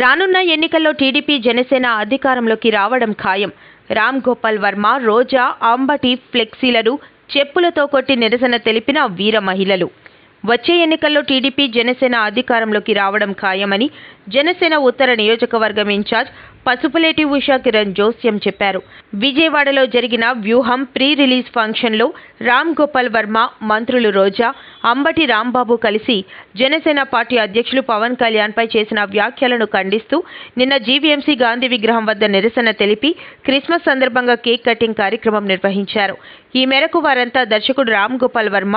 రానున్న ఎన్నికల్లో టీడీపీ జనసేన అధికారంలోకి రావడం ఖాయం. రామ్ గోపాల్ వర్మ, రోజా, అంబటి ఫ్లెక్సీలను చెప్పులతో కొట్టి నిరసన తెలిపిన వీర మహిళలు. వచ్చే ఎన్నికల్లో టీడీపీ జనసేన అధికారంలోకి రావడం ఖాయమని జనసేన ఉత్తర నియోజకవర్గం ఇన్ఛార్జ్ పసుపులేటి ఉషా కిరణ్ జోస్యం చెప్పారు. విజయవాడలో జరిగిన వ్యూహం ప్రీ రిలీజ్ ఫంక్షన్లో రామ్ గోపాల్ వర్మ, మంత్రులు రోజా, అంబటి రాంబాబు కలిసి జనసేన పార్టీ అధ్యక్షులు పవన్ కళ్యాణ్పై చేసిన వ్యాఖ్యలను ఖండిస్తూ నిన్న జీవీఎంసీ గాంధీ విగ్రహం వద్ద నిరసన తెలిపి క్రిస్మస్ సందర్భంగా కేక్ కటింగ్ కార్యక్రమం నిర్వహించారు. ఈ మేరకు వారంతా దర్శకుడు రామ్ గోపాల్ వర్మ,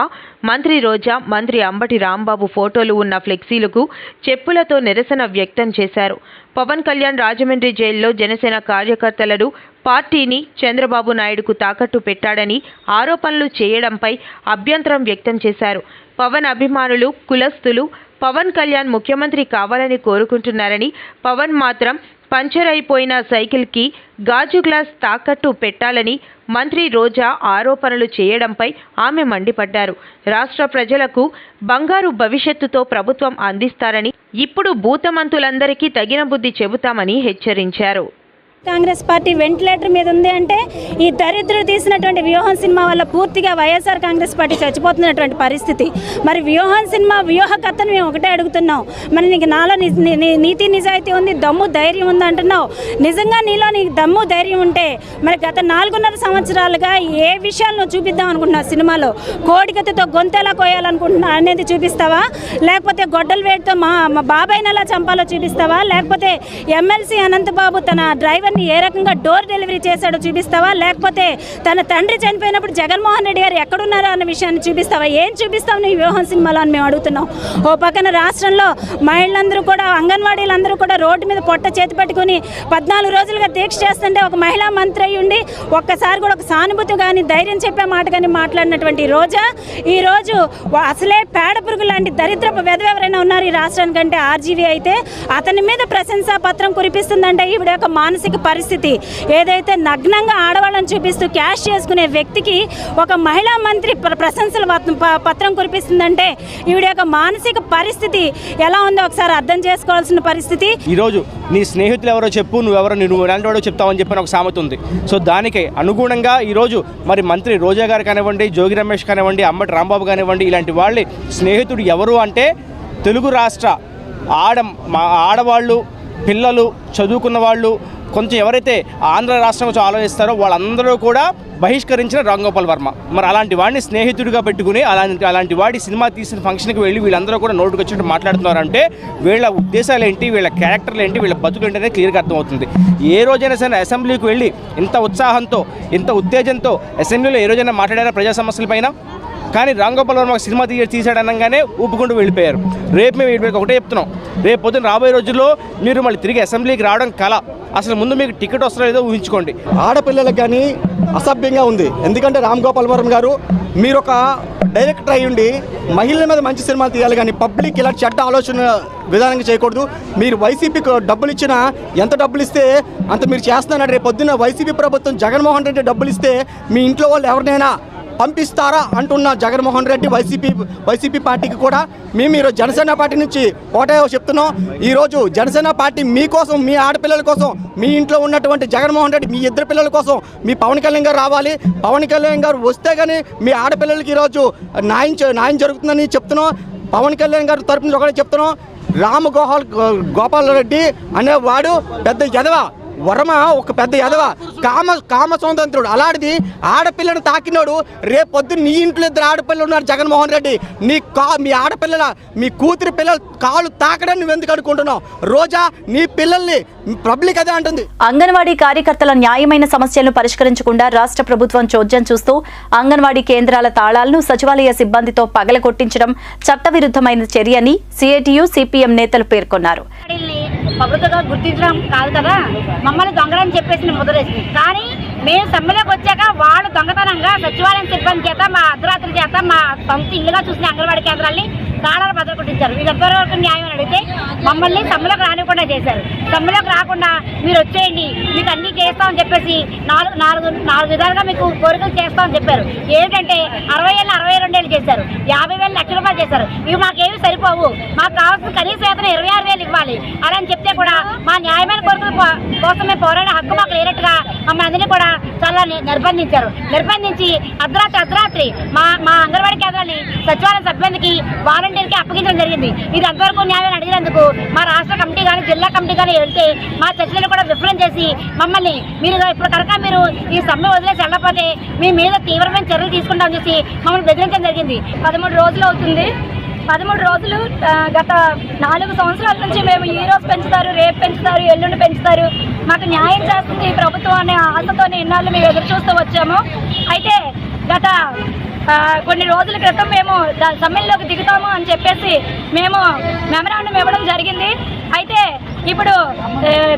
మంత్రి రోజా, మంత్రి అంబటి రాంబాబు ఫోటోలు ఉన్న ఫ్లెక్సీలకు చెప్పులతో నిరసన వ్యక్తం చేశారు. పవన్ కళ్యాణ్ రాజమండ్రి జైల్లో జనసేన కార్యకర్తలను, పార్టీని చంద్రబాబు నాయుడుకు తాకట్టు పెట్టాడని ఆరోపణలు చేయడంపై అభ్యంతరం వ్యక్తం చేశారు. పవన్ అభిమానులు, కులస్తులు పవన్ కళ్యాణ్ ముఖ్యమంత్రి కావాలని కోరుకుంటున్నారని, పవన్ మాత్రం పంచర్ అయిపోయిన సైకిల్కి గాజు గ్లాస్ తాకట్టు పెట్టాలని మంత్రి రోజా ఆరోపణలు చేయడంపై ఆమె మండిపడ్డారు. రాష్ట్ర ప్రజలకు బంగారు భవిష్యత్తుతో ప్రభుత్వం అందిస్తారని, ఇప్పుడు భూతమంతులందరికీ తగిన బుద్ధి చెబుతామని హెచ్చరించారు. కాంగ్రెస్ పార్టీ వెంటిలేటర్ మీద ఉంది అంటే ఈ దరిద్రుడు తీసినటువంటి వ్యూహం సినిమా వల్ల పూర్తిగా వైఎస్ఆర్ కాంగ్రెస్ పార్టీ చచ్చిపోతున్నటువంటి పరిస్థితి. మరి వ్యూహం సినిమా వ్యూహకర్తను మేము ఒకటే అడుగుతున్నాం, మరి నీకు నాలో నీతి నిజాయితీ ఉంది, దమ్ము ధైర్యం ఉంది అంటున్నావు. నిజంగా నీలో నీకు దమ్ము ధైర్యం ఉంటే మరి గత 4.5 సంవత్సరాలుగా ఏ విషయాలు నువ్వు చూపిద్దాం అనుకుంటున్నావు సినిమాలో? కోడికత్తితో గొంతెలా కోయాలనుకుంటున్నా అనేది చూపిస్తావా? లేకపోతే గొడ్డల వేడితో మా బాబాయిని ఎలా చంపాలో చూపిస్తావా? లేకపోతే ఎమ్మెల్సీ అనంతబాబు తన డ్రైవర్ ఏ రకంగా డోర్ డెలివరీ చేశాడో చూపిస్తావా? లేకపోతే తన తండ్రి చనిపోయినప్పుడు జగన్మోహన్ రెడ్డి గారు ఎక్కడున్నారో అన్న విషయాన్ని చూపిస్తావా? ఏం చూపిస్తావు నీ వ్యూహం సినిమాలో అని మేము అడుగుతున్నాం. ఓ పక్కన రాష్ట్రంలో మహిళలందరూ కూడా, అంగన్వాడీలందరూ కూడా రోడ్డు మీద పొట్ట చేతి పెట్టుకుని 14 రోజులుగా దీక్ష చేస్తుంటే ఒక మహిళా మంత్రి అయ్యి ఉండి ఒక్కసారి కూడా ఒక సానుభూతి కానీ ధైర్యం చెప్పే మాట కానీ మాట్లాడినటువంటి రోజా ఈరోజు అసలే పేడ పురుగు లాంటి దరిద్రపు వెదవెవరైనా ఉన్నారు ఈ రాష్ట్రానికంటే ఆర్జీవీ అయితే అతని మీద ప్రశంసా పత్రం కురిపిస్తుందంటే ఈవిడ యొక్క మానసిక పరిస్థితి. ఏదైతే నగ్నంగా ఆడవాళ్ళని చూపిస్తూ క్యాష్ చేసుకునే వ్యక్తికి ఒక మహిళా మంత్రి ప్రశంసల పత్రం కురిపిస్తుందంటే ఈవిడ యొక్క మానసిక పరిస్థితి ఎలా ఉందో ఒకసారి అర్థం చేసుకోవాల్సిన పరిస్థితి. ఈరోజు నీ స్నేహితులు ఎవరో చెప్పు, నువ్వు ఎలాంటి వాడో చెప్తావని చెప్పిన ఒక సామెత ఉంది. సో దానికి అనుగుణంగా ఈరోజు మరి మంత్రి రోజా గారు కానివ్వండి, జోగి రమేష్ కానివ్వండి, అంబటి రాంబాబు కానివ్వండి, ఇలాంటి వాళ్ళ స్నేహితుడు ఎవరు అంటే తెలుగు రాష్ట్ర ఆడవాళ్ళు, పిల్లలు, చదువుకున్న వాళ్ళు, కొంచెం ఎవరైతే ఆంధ్ర రాష్ట్రం గురించి ఆలోచిస్తారో వాళ్ళందరూ కూడా బహిష్కరించిన రామ్ గోపాల్ వర్మ. మరి అలాంటి వాడిని స్నేహితుడిగా పెట్టుకుని అలాంటి వాడి సినిమా తీసిన ఫంక్షన్కి వెళ్ళి వీళ్ళందరూ కూడా నోటుకు వచ్చినట్టు మాట్లాడుతున్నారంటే వీళ్ళ ఉద్దేశాలు ఏంటి, వీళ్ళ క్యారెక్టర్లు ఏంటి, వీళ్ళ బతుకులు ఏంటి అనేది క్లియర్గా అర్థమవుతుంది. ఏ రోజైనా సరే అసెంబ్లీకి వెళ్ళి ఇంత ఉత్సాహంతో, ఇంత ఉత్తేజంతో అసెంబ్లీలో ఏ రోజైనా మాట్లాడారా ప్రజా సమస్యల పైన? కానీ రామ్ గోపాల్ వర్మ సినిమా తీసాడనగానే ఊపుకుంటూ వెళ్ళిపోయారు. రేపు మేము వీళ్ళకి ఒకటే చెప్తున్నాం, రేపు పొద్దున రాబోయే రోజుల్లో మీరు మళ్ళీ తిరిగి అసెంబ్లీకి రావడం కల. అసలు ముందు మీకు టికెట్ వస్తుందో లేదో ఊహించుకోండి. ఆడపిల్లలకు కానీ అసభ్యంగా ఉంది. ఎందుకంటే రామ్ గోపాల్ వర్మ గారు మీరు ఒక డైరెక్టర్ అయ్యి ఉండి మహిళల మీద మంచి సినిమాలు తీయాలి, కానీ పబ్లిక్ ఇలా చెడ్డ ఆలోచన విధానంగా చేయకూడదు. మీరు వైసీపీకి డబ్బులు ఇచ్చినా ఎంత డబ్బులు ఇస్తే అంత మీరు చేస్తున్నారు. రేపు పొద్దున్న వైసీపీ ప్రభుత్వం జగన్మోహన్ రెడ్డి డబ్బులు ఇస్తే మీ ఇంట్లో వాళ్ళు ఎవరినైనా పంపిస్తారా అంటున్న జగన్మోహన్ రెడ్డి వైసీపీ పార్టీకి కూడా మేము ఈరోజు జనసేన పార్టీ నుంచి ఒకటే చెప్తున్నాం. ఈరోజు జనసేన పార్టీ మీకోసం, మీ ఆడపిల్లల కోసం, మీ ఇంట్లో ఉన్నటువంటి జగన్మోహన్ రెడ్డి మీ ఇద్దరు పిల్లల కోసం మీ పవన్ కళ్యాణ్ గారు రావాలి. పవన్ కళ్యాణ్ గారు వస్తే కానీ మీ ఆడపిల్లలకి ఈరోజు న్యాయం జరుగుతుందని చెప్తున్నాం. పవన్ కళ్యాణ్ గారు తరపు నుంచి ఒకటే చెప్తున్నాం, రామ్ గోపాల్ రెడ్డి అనేవాడు పెద్ద ఎదవ, వర్మ ఒక పెద్ద ఎదవ, కామ స్వతంత్రుడు. అలాంటిది ఆడపిల్లను తాకినాడు. రేపు పొద్దున్న నీ ఇంట్లో 2 ఆడపిల్లలు ఉన్నారు జగన్మోహన్ రెడ్డి, మీ ఆడపిల్లల, మీ కూతురి పిల్లలు కాళ్ళు తాకడానికి నువ్వు ఎందుకు అనుకుంటున్నావు? రోజా నీ పిల్లల్ని పబ్లిక్ అదే అంటుంది. అంగన్వాడీ కార్యకర్తల న్యాయమైన సమస్యలను పరిష్కరించకుండా రాష్ట్ర ప్రభుత్వం చోద్యం చూస్తూ అంగన్వాడీ కేంద్రాల తాళాలను సచివాలయ సిబ్బందితో పగలగొట్టించడం చట్టవిరుద్ధమైన చర్యని సిఐటియు, సిపిఎం నేతలు పేర్కొన్నారు. ప్రభుత్వంగా గుర్తించడం కాదు కదా, మమ్మల్ని దొంగలని చెప్పేసి ముద్రేసింది. కానీ మేము సమ్మెలోకి వచ్చాక వాళ్ళు దొంగతనంగా సచివాలయం సిబ్బంది చేత, మా అర్ధరాత్రి చేత, మా సొంత ఇల్లుగా చూసిన అంగన్వాడీ కేంద్రాల్ని తాళాలు బద్దలు కొట్టించారు. ఇది ఎంతవరకు న్యాయం అని అడిగితే మమ్మల్ని సమ్మెలోకి రానివ్వకుండా చేశారు. సమ్మెలోకి రాకుండా మీరు వచ్చేయండి, మీకు అన్నీ చేస్తామని చెప్పేసి నాలుగు విధాలుగా మీకు కోరికలు చేస్తామని చెప్పారు. ఏంటంటే 60 ఏళ్ళు 62 ఏళ్ళు చేశారు, 50,000 లక్ష రూపాయలు చేశారు. ఇవి మాకేమి సరిపోవు, మాకు కావాల్సిన కనీస వేతనం 26,000 ఇవ్వాలి అని చెప్తే కూడా మా న్యాయమైన కోరికల కోసం మేము పోరాడే హక్కు మాకు లేనట్టుగా మమ్మల్ని అందరినీ కూడా చాలా నిర్బంధించారు. నిర్బంధించి అర్ధరాత్రి మా అంగన్వాడీ కేంద్రాన్ని సచివాలయం సిబ్బందికి వాలంటీర్కి అప్పగించడం జరిగింది. ఇది అంతవరకు న్యాయం అడిగినందుకు మా రాష్ట్ర కమిటీ కానీ జిల్లా కమిటీ కానీ వెళ్తే మా చర్చలను కూడా విఫలం చేసి మమ్మల్ని మీరు ఇప్పుడు కనుక మీరు ఈ సమ్మె వదిలేసి వెళ్ళకపోతే మీ మీద తీవ్రమైన చర్యలు తీసుకుంటామని చెప్పి మమ్మల్ని బెదిరించడం జరిగింది. 13 రోజులు అవుతుంది. 13 రోజులు గత 4 సంవత్సరాల నుంచి మేము ఈ రోజు పెంచుతారు, రేపు పెంచుతారు, ఎల్లుండి పెంచుతారు, మాకు న్యాయం చేస్తుంది ఈ ప్రభుత్వం అనే ఆశతోనే ఇన్నాళ్ళు మేము ఎదురు చూస్తూ వచ్చాము. అయితే గత కొన్ని రోజుల క్రితం మేము సమ్మెల్లోకి దిగుతాము అని చెప్పేసి మేము మెమరాండం ఇవ్వడం జరిగింది. అయితే ఇప్పుడు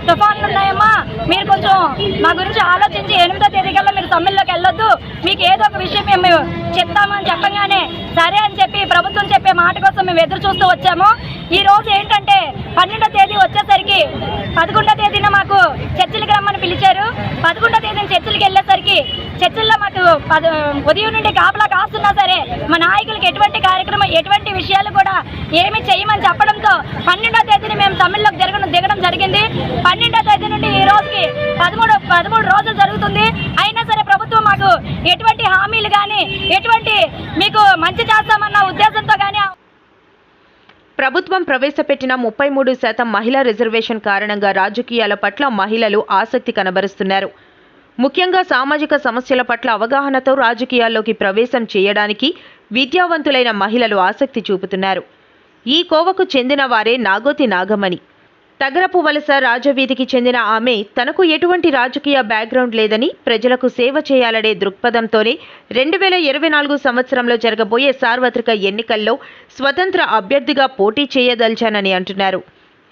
తుఫాన్లు ఉన్నాయమ్మా, మీరు కొంచెం మా గురించి ఆలోచించి 8వ తేదీకల్లా మీరు సమ్మెల్లోకి వెళ్ళొద్దు, మీకు ఏదో ఒక విషయం మేము చెప్తామని చెప్పగానే సరే అని చెప్పి ప్రభుత్వం చెప్పే మాట కోసం మేము ఎదురు చూస్తూ వచ్చాము. ఈ రోజు ఏంటంటే 12వ తేదీ వచ్చేసరికి 11వ తేదీన మాకు చర్చిలకు రమ్మని పిలిచారు. 11వ తేదీన చర్చిలకు వెళ్ళేసరికి చర్చిల్లో మాకు ఉదయం నుండి కాపలా కాస్తున్నా సరే మా నాయకులకి ఎటువంటి కార్యక్రమం ఎటువంటి విషయాలు కూడా ఏమి చేయమని చెప్పడంతో 12వ తేదీని మేము తమిళ్లోకి దిగడం జరిగింది. 12వ తేదీ నుండి ఈ రోజుకి 13 రోజులు జరుగుతుంది. అయినా సరే ప్రభుత్వం మాకు ఎటువంటి హామీలు కానీ ఎటువంటి మీకు మంచి చేస్తామన్న ఉద్దేశంతో కానీ ప్రభుత్వం ప్రవేశపెట్టిన 33% మహిళా రిజర్వేషన్ కారణంగా రాజకీయాల పట్ల మహిళలు ఆసక్తి కనబరుస్తున్నారు. ముఖ్యంగా సామాజిక సమస్యల పట్ల అవగాహనతో రాజకీయాల్లోకి ప్రవేశం చేయడానికి విద్యావంతులైన మహిళలు ఆసక్తి చూపుతున్నారు. ఈ కోవకు చెందిన వారే నాగోతి నాగమణి. తగరపు వలస రాజవీధికి చెందిన ఆమె తనకు ఎటువంటి రాజకీయ బ్యాక్గ్రౌండ్ లేదని, ప్రజలకు సేవ చేయాలనే దృక్పథంతోనే 2024 సంవత్సరంలో జరగబోయే సార్వత్రిక ఎన్నికల్లో స్వతంత్ర అభ్యర్థిగా పోటీ చేయదలిచానని అంటున్నారు.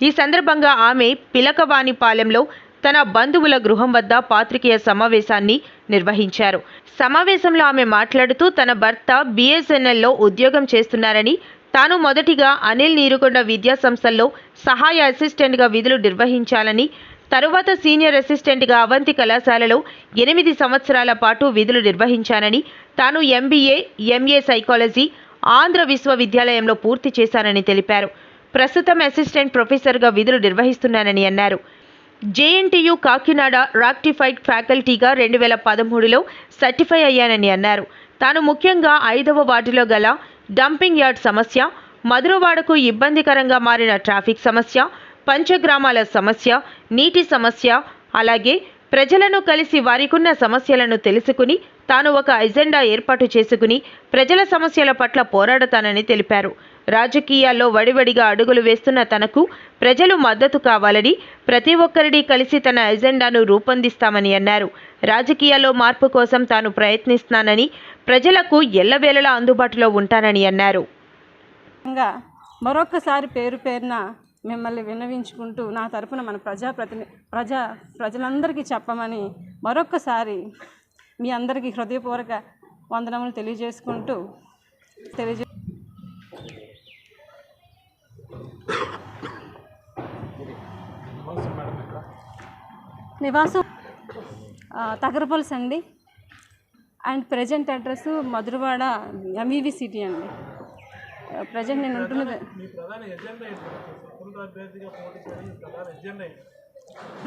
ఈ సందర్భంగా ఆమె పిలకవానిపాలెంలో తన బంధువుల గృహం వద్ద పాత్రికేయ సమావేశాన్ని నిర్వహించారు. సమావేశంలో ఆమె మాట్లాడుతూ తన భర్త BSNLలో ఉద్యోగం చేస్తున్నారని, తాను మొదటిగా అనిల్ నీరుకొండ విద్యా సంస్థల్లో సహాయ అసిస్టెంట్గా విధులు నిర్వహించాలని, తరువాత సీనియర్ అసిస్టెంట్గా అవంతి కళాశాలలో 8 సంవత్సరాల పాటు విధులు నిర్వహించానని, తాను MBA, MA సైకాలజీ ఆంధ్ర విశ్వవిద్యాలయంలో పూర్తి చేశానని తెలిపారు. ప్రస్తుతం అసిస్టెంట్ ప్రొఫెసర్గా విధులు నిర్వహిస్తున్నానని అన్నారు. JNTU కాకినాడ రాక్టిఫైడ్ ఫ్యాకల్టీగా 2013లో సర్టిఫై అయ్యానని అన్నారు. తాను ముఖ్యంగా 5వ వార్డులో గల డంపింగ్ యార్డ్ సమస్య, మధురవాడకు ఇబ్బందికరంగా మారిన ట్రాఫిక్ సమస్య, పంచగ్రామాల సమస్య, నీటి సమస్య, అలాగే ప్రజలను కలిసి వారికున్న సమస్యలను తెలుసుకుని తాను ఒక ఎజెండా ఏర్పాటు చేసుకుని ప్రజల సమస్యల పట్ల పోరాడతానని తెలిపారు. రాజకీయాల్లో వడివడిగా అడుగులు వేస్తున్న తనకు ప్రజలు మద్దతు కావాలని, ప్రతి ఒక్కరిని కలిసి తన ఎజెండాను రూపొందిస్తామని అన్నారు. రాజకీయాల్లో మార్పు కోసం తాను ప్రయత్నిస్తున్నానని, ప్రజలకు ఎల్లవేళలా అందుబాటులో ఉంటానని అన్నారు. మరొకసారి పేరున మిమ్మల్ని విన్నవించుకుంటూ నా తరపున మన ప్రజలందరికీ చెప్పమని మరొకసారి మీ అందరికీ హృదయపూర్వక వందనములు తెలియజేసుకుంటూ నివాసం తగరపల్స్ అండి, and present address Madhurawada MVV city అండి. ప్రజెంట్ నేను ఉంటున్నది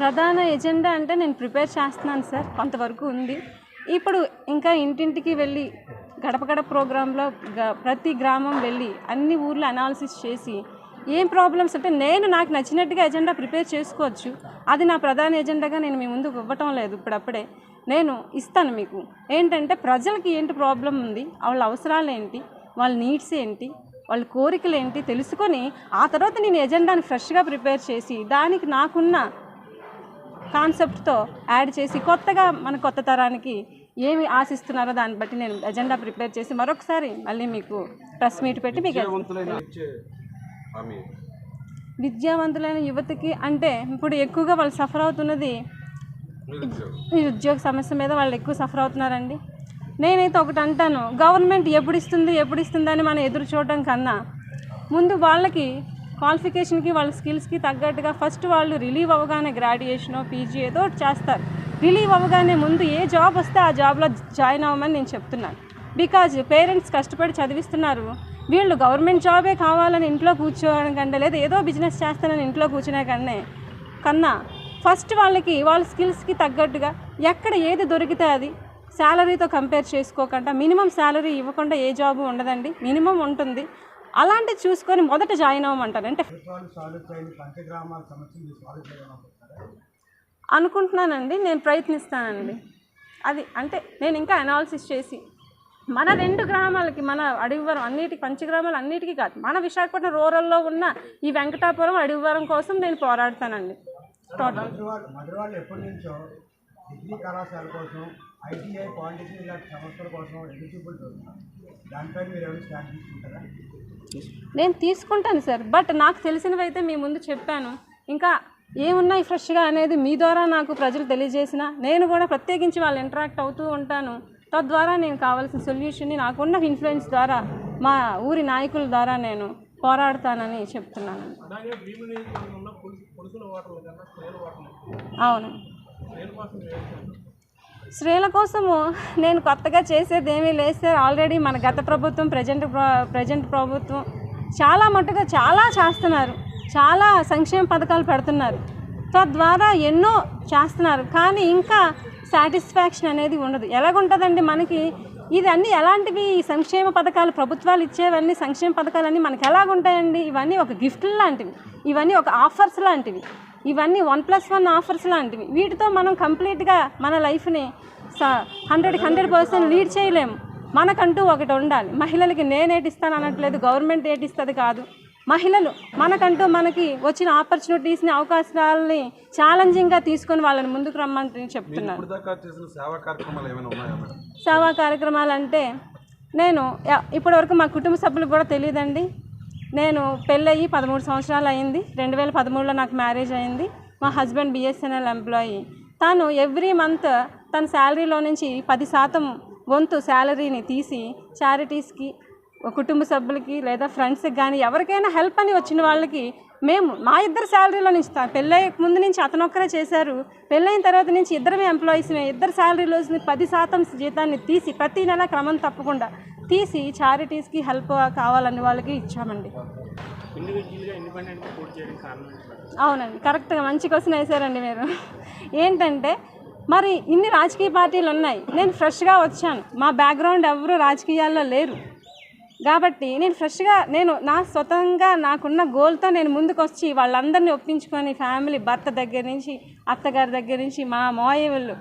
ప్రధాన ఎజెండా అంటే నేను ప్రిపేర్ చేస్తున్నాను సార్, కొంతవరకు ఉంది. ఇప్పుడు ఇంకా ఇంటింటికి వెళ్ళి గడప గడప ప్రోగ్రాంలో ప్రతి గ్రామం వెళ్ళి అన్ని ఊర్లు అనాలిసిస్ చేసి ఏం ప్రాబ్లమ్స్ అంటే నాకు నచ్చినట్టుగా ఎజెండా ప్రిపేర్ చేసుకోవచ్చు. అది నా ప్రధాన ఎజెండాగా నేను మీ ముందుకు ఇవ్వటం లేదు. ఇప్పుడప్పుడే నేను ఇస్తాను మీకు. ఏంటంటే ప్రజలకి ఏంటి ప్రాబ్లం ఉంది, వాళ్ళ అవసరాలు ఏంటి, వాళ్ళ నీడ్స్ ఏంటి, వాళ్ళ కోరికలు ఏంటి తెలుసుకొని ఆ తర్వాత నేను ఎజెండాని ఫ్రెష్గా ప్రిపేర్ చేసి దానికి నాకున్న కాన్సెప్ట్తో యాడ్ చేసి కొత్తగా మన కొత్త తరానికి ఏమి ఆశిస్తున్నారో దాన్ని బట్టి నేను ఎజెండా ప్రిపేర్ చేసి మరొకసారి మళ్ళీ మీకు ప్రెస్ మీట్ పెట్టి మీకు విద్యావంతులైన యువతకి అంటే ఇప్పుడు ఎక్కువగా వాళ్ళు సఫర్ అవుతున్నది నిరుద్యోగ సమస్య మీద వాళ్ళు ఎక్కువ సఫర్ అవుతున్నారండి. నేనైతే ఒకటి అంటాను, గవర్నమెంట్ ఎప్పుడు ఇస్తుంది అని మనం ఎదురు చూడడం కన్నా ముందు వాళ్ళకి క్వాలిఫికేషన్కి వాళ్ళ స్కిల్స్కి తగ్గట్టుగా ఫస్ట్ వాళ్ళు రిలీవ్ అవ్వగానే గ్రాడ్యుయేషనో పీజీ ఏదో ఒకటి చేస్తారు. రిలీవ్ అవ్వగానే ముందు ఏ జాబ్ వస్తే ఆ జాబ్లో జాయిన్ అవ్వమని నేను చెప్తున్నాను. బికాజ్ పేరెంట్స్ కష్టపడి చదివిస్తున్నారు. వీళ్ళు గవర్నమెంట్ జాబే కావాలని ఇంట్లో కూర్చోవడం కంటే లేదా ఏదో బిజినెస్ చేస్తానని ఇంట్లో కూర్చునే కన్నా ఫస్ట్ వాళ్ళకి వాళ్ళ స్కిల్స్కి తగ్గట్టుగా ఎక్కడ ఏది దొరికితే అది శాలరీతో కంపేర్ చేసుకోకుండా మినిమం శాలరీ ఇవ్వకుండా ఏ జాబు ఉండదండి, మినిమం ఉంటుంది. అలాంటివి చూసుకొని మొదట జాయిన్ అవ్వమంటారు. అంటే అనుకుంటున్నానండి, నేను ప్రయత్నిస్తానండి. అది అంటే నేను ఇంకా అనాలిసిస్ చేసి మన 2 గ్రామాలకి, మన అడవివరం అన్నిటికీ, పంచగ్రామాలు అన్నిటికీ కాదు, మన విశాఖపట్నం రూరల్లో ఉన్న ఈ వెంకటాపురం అడవివరం కోసం నేను పోరాడతానండి. టోటల్ ఎప్పటి నుంచో డిగ్రీ కళాశాల కోసం, ఐటీఐ, పాలిటెక్నిక్ ఇలాంటి సంస్థల కోసం ఎలిజిబుల్ దానిపై మీరు ఎవరు స్టాండ్ తీసుకుంటారా? నేను తీసుకుంటాను సార్, బట్ నాకు తెలిసినవి అయితే మీ ముందు చెప్పాను. ఇంకా ఏమున్నాయి ఫ్రెష్గా అనేది మీ ద్వారా నాకు ప్రజలు తెలియజేసిన నేను కూడా ప్రత్యేకించి వాళ్ళు ఇంటరాక్ట్ అవుతూ ఉంటాను. తద్వారా నేను కావాల్సిన సొల్యూషన్ని నాకున్న ఇన్ఫ్లుయెన్స్ ద్వారా మా ఊరి నాయకుల ద్వారా నేను పోరాడతానని చెప్తున్నాను. అవును, స్త్రీల కోసము నేను కొత్తగా చేసేది ఏమీ లేదు సార్. ఆల్రెడీ మన గత ప్రభుత్వం, ప్రజెంట్ ప్రభుత్వం చాలా మట్టుగా చాలా చేస్తున్నారు, చాలా సంక్షేమ పథకాలు పెడుతున్నారు, తద్వారా ఎన్నో చేస్తున్నారు. కానీ ఇంకా సాటిస్ఫాక్షన్ అనేది ఉండదు. ఎలాగుంటుందండి మనకి ఇది అన్నీ ఎలాంటివి? సంక్షేమ పథకాలు ప్రభుత్వాలు ఇచ్చేవన్నీ సంక్షేమ పథకాలన్నీ మనకి ఎలాగుంటాయండి? ఇవన్నీ ఒక గిఫ్ట్లు లాంటివి, ఇవన్నీ ఒక ఆఫర్స్ లాంటివి, ఇవన్నీ 1+1 ఆఫర్స్ లాంటివి. వీటితో మనం కంప్లీట్గా మన లైఫ్ని 100% లీడ్ చేయలేము. మనకంటూ ఒకటి ఉండాలి. మహిళలకి నేనేటి ఇస్తాను అనట్లేదు, గవర్నమెంట్ ఏటి ఇస్తుంది కాదు. మహిళలు మనకంటూ మనకి వచ్చిన ఆపర్చునిటీస్ని, అవకాశాలని ఛాలెంజింగ్గా తీసుకొని వాళ్ళని ముందుకు రమ్మంటే చెప్తున్నాను. సేవా కార్యక్రమాలు అంటే నేను ఇప్పటివరకు మా కుటుంబ సభ్యులకు కూడా తెలియదండి. నేను పెళ్ళయి 13 సంవత్సరాలు అయింది. 2013లో నాకు మ్యారేజ్ అయింది. మా హస్బెండ్ బిఎస్ఎన్ఎల్ ఎంప్లాయీ. తను ఎవ్రీ మంత్ తన శాలరీలో నుంచి 10% వంతు శాలరీని తీసి చారిటీస్కి, కుటుంబ సభ్యులకి లేదా ఫ్రెండ్స్కి కానీ ఎవరికైనా హెల్ప్ అని వచ్చిన వాళ్ళకి మేము మా ఇద్దరు శాలరీలో నుంచి, పెళ్ళయ్యే ముందు నుంచి అతను ఒక్కరే చేశారు, పెళ్ళైన తర్వాత నుంచి ఇద్దరమే ఎంప్లాయీస్, ఇద్దరు శాలరీలో 10% జీతాన్ని తీసి ప్రతి నెల క్రమం తప్పకుండా తీసి చారిటీస్కి హెల్ప్ కావాలని వాళ్ళకి ఇచ్చామండి. అవునండి, కరెక్ట్గా మంచి క్వశ్చన్ వేశారండి మీరు. ఏంటంటే మరి ఇన్ని రాజకీయ పార్టీలు ఉన్నాయి, నేను ఫ్రెష్గా వచ్చాను, మా బ్యాక్గ్రౌండ్ ఎవరు రాజకీయాల్లో లేరు కాబట్టి నేను ఫ్రెష్గా నా స్వతంగా నాకున్న గోల్తో నేను ముందుకు వచ్చి వాళ్ళందరినీ ఒప్పించుకొని ఫ్యామిలీ, భర్త దగ్గర నుంచి, అత్తగారి దగ్గర నుంచి, మా మోయవాళ్ళు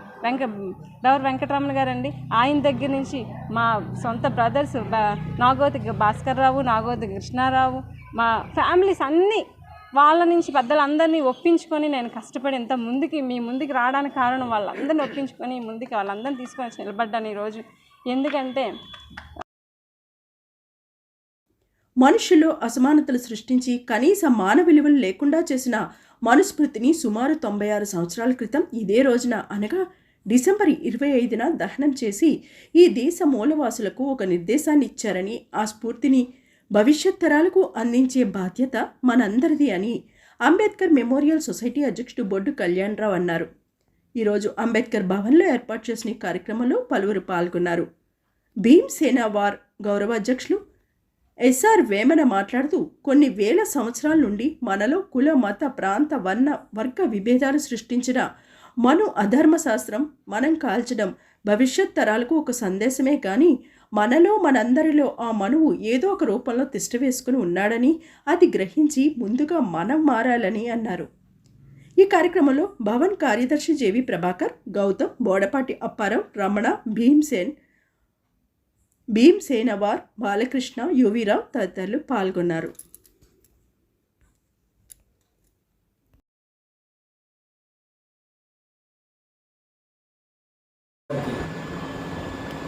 డవర్ వెంకటరమణ గారండి, ఆయన దగ్గర నుంచి మా సొంత బ్రదర్స్ నాగోతి భాస్కర్ రావు, నాగోతి కృష్ణారావు, మా ఫ్యామిలీస్ అన్నీ వాళ్ళ నుంచి పెద్దలందరినీ ఒప్పించుకొని నేను కష్టపడి ఇంత ముందుకి మీ ముందుకు రావడానికి కారణం వాళ్ళందరినీ ఒప్పించుకొని ముందుకు వాళ్ళందరినీ తీసుకొని వచ్చి నిలబడ్డాను ఈరోజు. ఎందుకంటే మనుషుల్లో అసమానతలు సృష్టించి కనీస మానవ విలువలు లేకుండా చేసిన మనుస్మృతిని సుమారు 96 సంవత్సరాల క్రితం ఇదే రోజున అనగా డిసెంబర్ 25న దహనం చేసి ఈ దేశ మూలవాసులకు ఒక నిర్దేశాన్ని ఇచ్చారని, ఆ స్ఫూర్తిని భవిష్యత్ తరాలకు అందించే బాధ్యత మనందరిది అని అంబేద్కర్ మెమోరియల్ సొసైటీ అధ్యక్షుడు బొడ్డు కళ్యాణరావు అన్నారు. ఈరోజు అంబేద్కర్ భవన్లో ఏర్పాటు చేసిన ఈ కార్యక్రమంలో పలువురు పాల్గొన్నారు. భీమ్సేన వార్ గౌరవ అధ్యక్షులు ఎస్ఆర్ వేమన మాట్లాడుతూ, కొన్ని వేల సంవత్సరాల నుండి మనలో కుల, మత, ప్రాంత, వర్గ విభేదాలు సృష్టించిన మను అధర్మశాస్త్రం మనం కాల్చడం భవిష్యత్ తరాలకు ఒక సందేశమే కానీ మనలో మనందరిలో ఆ మనువు ఏదో ఒక రూపంలో తిష్టవేసుకుని ఉన్నాడని, అది గ్రహించి ముందుగా మనం మారాలని అన్నారు. ఈ కార్యక్రమంలో భవన్ కార్యదర్శి జేవి ప్రభాకర్, గౌతమ్, బోడపాటి అప్పారావు, రమణ, భీమ్సేనవార్, బాలకృష్ణ, యువీరావు తదితరులు పాల్గొన్నారు.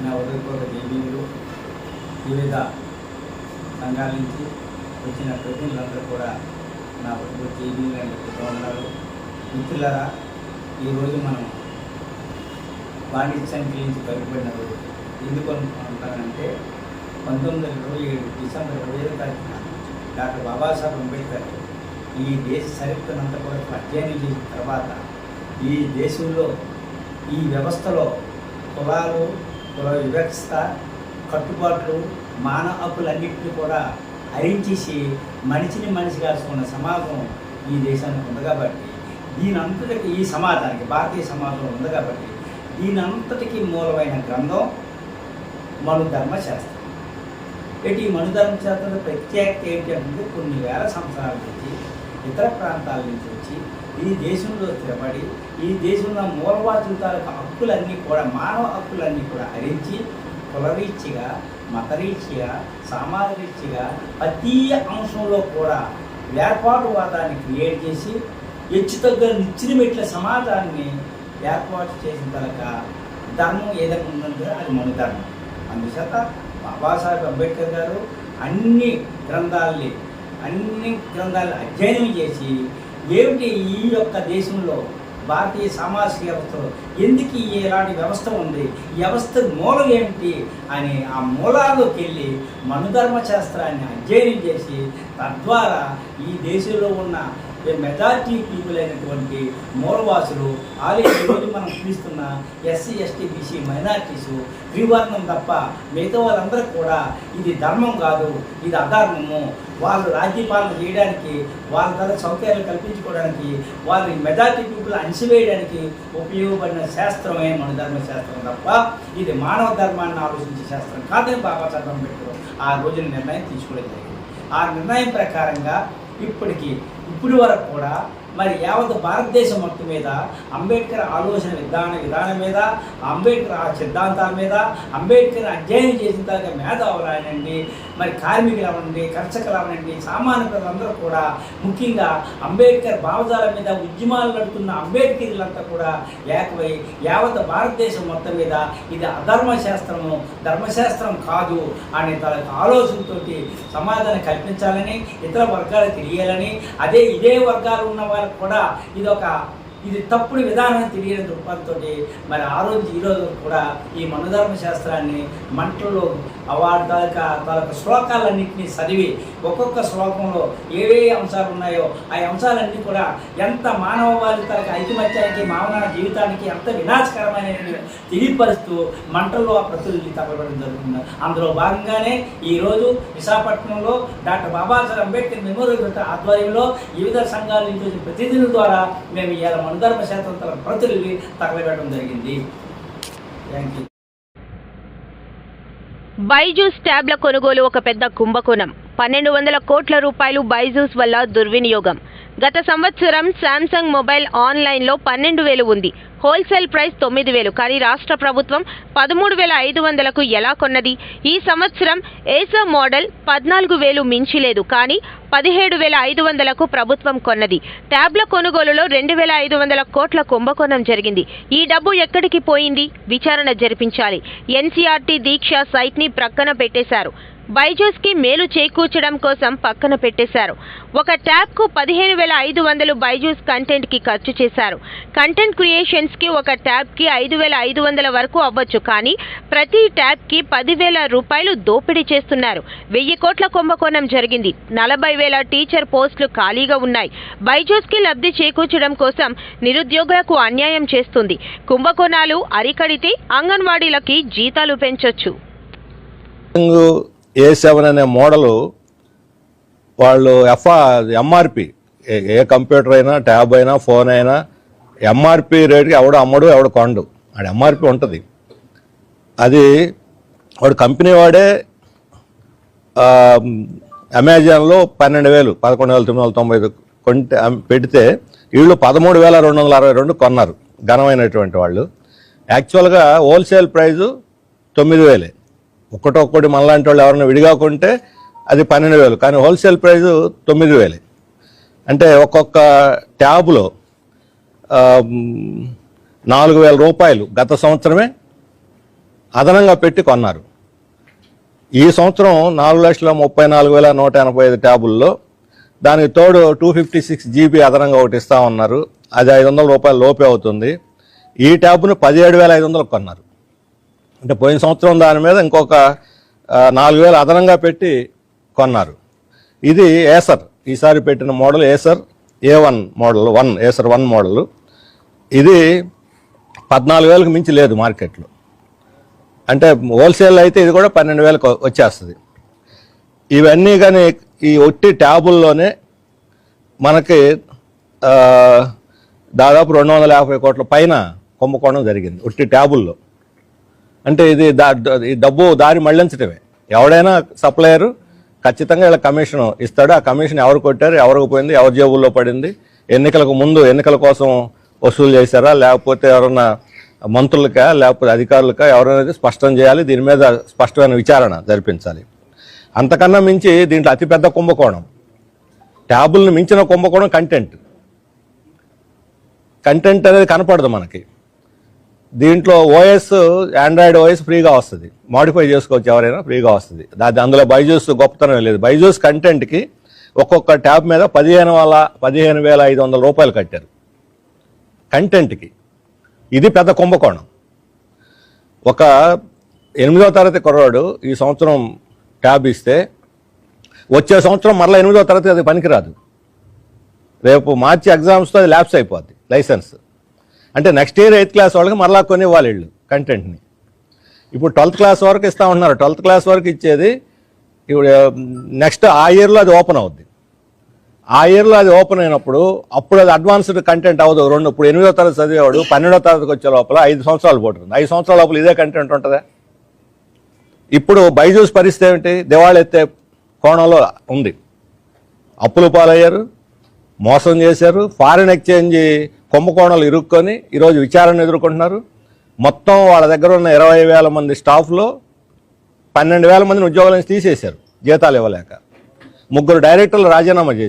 నా ఉదయపూర్వ జేబీలు, వివిధ సంఘాల నుంచి వచ్చిన ప్రతినిధులందరూ కూడా నా ఉదయపూర్వ జేబీలు అని చెప్తూ ఉన్నారు. మిత్రులారా, ఈరోజు మనం పాండిత్యానికి నుంచి బయటపడిన రోజు. ఎందుకు అనుకుంటానంటే 1927 డిసెంబర్ 25వ తారీఖున డాక్టర్ బాబాసాహెబ్ అంబేద్కర్ ఈ దేశ చరిత్రనంతా కూడా అధ్యయనం చేసిన తర్వాత ఈ దేశంలో ఈ వ్యవస్థలో కులాలు, కుల వివక్షత, కట్టుబాట్లు, మానవ హక్కులన్నింటినీ కూడా హరించేసి మనిషిని మనిషి కాల్చుకున్న సమాజం ఈ దేశానికి ఉంది కాబట్టి దీని అంతటికి ఈ సమాజానికి భారతీయ సమాజంలో ఉంది కాబట్టి దీని అంతటికీ మూలమైన గ్రంథం మనుధర్మశాస్త్రం. ఈ మనుధర్మశాస్త్రంలో ప్రత్యేకత ఏంటి అంటే కొన్ని వేల సంవత్సరాల నుంచి ఇతర ప్రాంతాల నుంచి వచ్చి ఈ దేశంలో స్థిరపడి ఈ దేశంలో మూలవాసుల తాలూకు హక్కులన్నీ కూడా మానవ హక్కులన్నీ కూడా హరించి కులరీత్యగా, మతరీత్యగా, సామాజిక రీత్యగా ప్రతి అంశంలో కూడా ఏర్పాటువాదాన్ని క్రియేట్ చేసి హెచ్చుతగ్గుల నిచ్చిన మెట్ల సమాజాన్ని ఏర్పాటు చేసిన తలక ధర్మం ఏదైనా ఉందంటే అది మనుధర్మం. అందుచేత బాబాసాహెబ్ అంబేద్కర్ గారు అన్ని గ్రంథాలని అధ్యయనం చేసి ఏమిటి ఈ యొక్క దేశంలో భారతీయ సామాజిక వ్యవస్థలో ఎందుకు ఇలాంటి వ్యవస్థ ఉంది, ఈ వ్యవస్థ మూలం ఏమిటి అని ఆ మూలాల్లోకి వెళ్ళి మనుధర్మశాస్త్రాన్ని అధ్యయనం చేసి తద్వారా ఈ దేశంలో ఉన్న మెజారిటీ పీపుల్ అయినటువంటి మూలవాసులు ఈరోజు మనం పిలుస్తున్న ఎస్సీ, ఎస్టీ, బీసీ మైనార్టీసు త్రివర్ణం తప్ప మిగతా వాళ్ళందరూ కూడా ఇది ధర్మం కాదు, ఇది అధర్మము, వాళ్ళు రాజ్యపాలన చేయడానికి వాళ్ళ తన సౌకర్యాలు కల్పించుకోవడానికి వాళ్ళు మెజారిటీ పీపుల్ అణిసివేయడానికి ఉపయోగపడిన శాస్త్రమే మనుధర్మశాస్త్రం తప్ప ఇది మానవ ధర్మాన్ని ఆలోచించే శాస్త్రం కాదని బాబాసాహెబ్ అంబేద్కర్ ఆ రోజున నిర్ణయం తీసుకోవడం జరిగింది. ఆ నిర్ణయం ప్రకారంగా ఇప్పుడు వరకు కూడా మరి యావత్ భారతదేశం మొత్తం మీద అంబేద్కర్ ఆలోచన విధానం మీద, అంబేద్కర్ ఆ సిద్ధాంతాల మీద, అంబేద్కర్ అధ్యయనం చేసిన తర్వాత మేధావులు అవనండి, మరి కార్మికులు అవనండి, కర్షకులు అవనండి, సామాన్య ప్రజలందరూ కూడా ముఖ్యంగా అంబేద్కర్ భావజాల మీద ఉద్యమాలు నడుపుతున్న అంబేద్కర్లంతా కూడా ఏకమై యావత్ భారతదేశం మొత్తం మీద ఇది అధర్మశాస్త్రము, ధర్మశాస్త్రం కాదు అనే తన ఆలోచనతో సమాధానం కల్పించాలని, ఇతర వర్గాలకు తెలియాలని, ఇదే వర్గాలు ఉన్న వాళ్ళకు కూడా ఇది తప్పుడు విధానం తెలియని దృక్పథంతో మరి ఆ రోజు ఈరోజు కూడా ఈ మనుధర్మశాస్త్రాన్ని మంటల్లో అవార్డు తాలూకా శ్లోకాలన్నింటినీ చదివి ఒక్కొక్క శ్లోకంలో ఏవే అంశాలు ఉన్నాయో ఆ అంశాలన్నీ కూడా ఎంత మానవవాళి తాలూకా ఐకమత్యానికి, మానవ జీవితానికి ఎంత వినాశకరమైన తెలియపరుస్తూ మంటల్లో ఆ ప్రతుల్ని తగలబడడం జరుగుతుంది. అందులో భాగంగానే ఈరోజు విశాఖపట్నంలో డాక్టర్ బాబాసాహెబ్ అంబేద్కర్ మెమోరియల్ ఆధ్వర్యంలో వివిధ సంఘాల నుంచి వచ్చిన ప్రతినిధుల ద్వారా మేము ఇలా మనుధర్మశాస్త్రం తన ప్రతుల్ని తగలబెట్టడం జరిగింది. Thank you. బైజూస్ ట్యాబ్ల కొనుగోలు ఒక పెద్ద కుంభకోణం. 1200 కోట్ల రూపాయలు బైజూస్ వల్ల దుర్వినియోగం. గత సంవత్సరం శాంసంగ్ మొబైల్ ఆన్లైన్లో 12,000 ఉంది. Wholesale price 9,000. కానీ రాష్ట్ర ప్రభుత్వం 13,500కు ఎలా కొన్నది? ఈ సంవత్సరం ఏసర్ మోడల్ 14,000 మించి లేదు. కానీ 17,500కు ప్రభుత్వం కొన్నది. ట్యాబ్ల కొనుగోలులో 2,500 కోట్ల కుంభకోణం జరిగింది. ఈ డబ్బు ఎక్కడికి పోయింది? విచారణ జరిపించాలి. ఎన్సీఆర్టీ దీక్ష సైట్ని ప్రక్కన పెట్టేశారు. బైజూస్కి మేలు చేకూర్చడం కోసం పక్కన పెట్టేశారు. ఒక ట్యాబ్కు 15,500 బైజూస్ కంటెంట్కి ఖర్చు చేశారు. కంటెంట్ క్రియేషన్స్కి ఒక ట్యాబ్కి 5,500 వరకు అవ్వచ్చు. కానీ ప్రతి ట్యాబ్కి 10,000 రూపాయలు దోపిడీ చేస్తున్నారు. 1,000 కోట్ల కుంభకోణం జరిగింది. 40,000 టీచర్ పోస్టులు ఖాళీగా ఉన్నాయి. బైజూస్కి లబ్ధి చేకూర్చడం కోసం నిరుద్యోగులకు అన్యాయం చేస్తుంది. కుంభకోణాలు అరికడితే అంగన్వాడీలకి జీతాలు పెంచొచ్చు. A7 అనే మోడలు వాళ్ళు ఎంఆర్పి ఏ కంప్యూటర్ అయినా, ట్యాబ్ అయినా, ఫోన్ అయినా ఎంఆర్పి రేటుకి ఎవడు అమ్మడు, ఎవడు కొండు. ఆడ ఎంఆర్పి ఉంటుంది. అది వాడు కంపెనీ వాడే అమెజాన్లో 12,000, 11,995 కొంటే పెడితే వీళ్ళు 13,262 కొన్నారు ఘనమైనటువంటి వాళ్ళు. యాక్చువల్గా హోల్సేల్ ప్రైజు 9,000. ఒక్కటి మనలాంటి వాళ్ళు ఎవరైనా విడిగా కొంటే అది 12,000. కానీ హోల్సేల్ ప్రైజు 9,000. అంటే ఒక్కొక్క ట్యాబ్లో 4,000 రూపాయలు గత సంవత్సరమే అదనంగా పెట్టి కొన్నారు. ఈ సంవత్సరం 4,34,185 ట్యాబుల్లో దానికి తోడు 256 GB అదనంగా ఒకటి ఇస్తా ఉన్నారు. అది 500 రూపాయల లోపే అవుతుంది. ఈ ట్యాబ్ను 17,500 కొన్నారు. అంటే పోయిన సంవత్సరం దాని మీద ఇంకొక 4,000 అదనంగా పెట్టి కొన్నారు. ఇది ఏసర్, ఈసారి పెట్టిన model Acer A1 model, Acer 1 model. ఇది 14,000కి మించి లేదు మార్కెట్లో. అంటే హోల్సేల్ అయితే ఇది కూడా 12,000కి వచ్చేస్తుంది. ఇవన్నీ కానీ ఈ ఒట్టి ట్యాబుల్లోనే మనకి దాదాపు 250 కోట్ల పైన కుంభకోణం జరిగింది ఒట్టి ట్యాబుల్లో. అంటే ఇది ఈ డబ్బు దారి మళ్లించడమే. ఎవడైనా సప్లయరు ఖచ్చితంగా ఇలా కమిషన్ ఇస్తాడు. ఆ కమిషన్ ఎవరు కొట్టారు, ఎవరికి పోయింది, ఎవరి జేబుల్లో పడింది, ఎన్నికలకు ముందు ఎన్నికల కోసం వసూలు చేశారా, లేకపోతే ఎవరన్నా మంత్రులకా లేకపోతే అధికారులకా ఎవరైనా స్పష్టం చేయాలి. దీని మీద స్పష్టమైన విచారణ జరిపించాలి. అంతకన్నా మించి దీంట్లో అతిపెద్ద కుంభకోణం, ట్యాబుల్ని మించిన కుంభకోణం కంటెంట్ అనేది కనపడదు మనకి. దీంట్లో ఓఎస్, ఆండ్రాయిడ్ ఓఎస్ ఫ్రీగా వస్తుంది, మాడిఫై చేసుకోవచ్చు, ఎవరైనా ఫ్రీగా వస్తుంది. అందులో బైజూస్ గొప్పతనం లేదు. బైజూస్ కంటెంట్కి ఒక్కొక్క ట్యాబ్ మీద 15,500 రూపాయలు కట్టారు కంటెంట్కి. ఇది పెద్ద కుంభకోణం. ఒక 8వ తరగతి కుర్రాడు ఈ సంవత్సరం ట్యాబ్ ఇస్తే వచ్చే సంవత్సరం మరలా 8వ తరగతి అది పనికిరాదు. రేపు మార్చి ఎగ్జామ్స్తో అది ల్యాప్స్ అయిపోద్ది లైసెన్స్. అంటే నెక్స్ట్ ఇయర్ 8th క్లాస్ వాళ్ళకి మరలా కొనివ్వాలి వీళ్ళు కంటెంట్ని. ఇప్పుడు 12th క్లాస్ వరకు ఇస్తూ ఉంటున్నారు. 12th క్లాస్ వరకు ఇచ్చేది ఇప్పుడు నెక్స్ట్ ఆ ఇయర్లో అది ఓపెన్ అవుద్ది. ఆ ఇయర్లో అది ఓపెన్ అయినప్పుడు అప్పుడు అది అడ్వాన్స్డ్ కంటెంట్ అవ్వదు. ఇప్పుడు 8వ తరగతి చదివేవాడు 12వ తరగతికి వచ్చే లోపల 5 సంవత్సరాలు పోతుంది. 5 సంవత్సరాల లోపల ఇదే కంటెంట్ ఉంటుందా? ఇప్పుడు బైజూస్ పరిస్థితి ఏమిటి? దివాళి ఎత్తే కోణంలో ఉంది. అప్పులు పాలయ్యారు, మోసం చేశారు, ఫారిన్ ఎక్స్చేంజ్ కుంభకోణాలు ఇరుక్కొని ఈరోజు విచారణ ఎదుర్కొంటున్నారు. మొత్తం వాళ్ళ దగ్గర ఉన్న 20,000 మంది స్టాఫ్లో 12,000 మందిని ఉద్యోగాల నుంచి తీసేశారు జీతాలు ఇవ్వలేక. 3 డైరెక్టర్లు రాజీనామా చేశారు.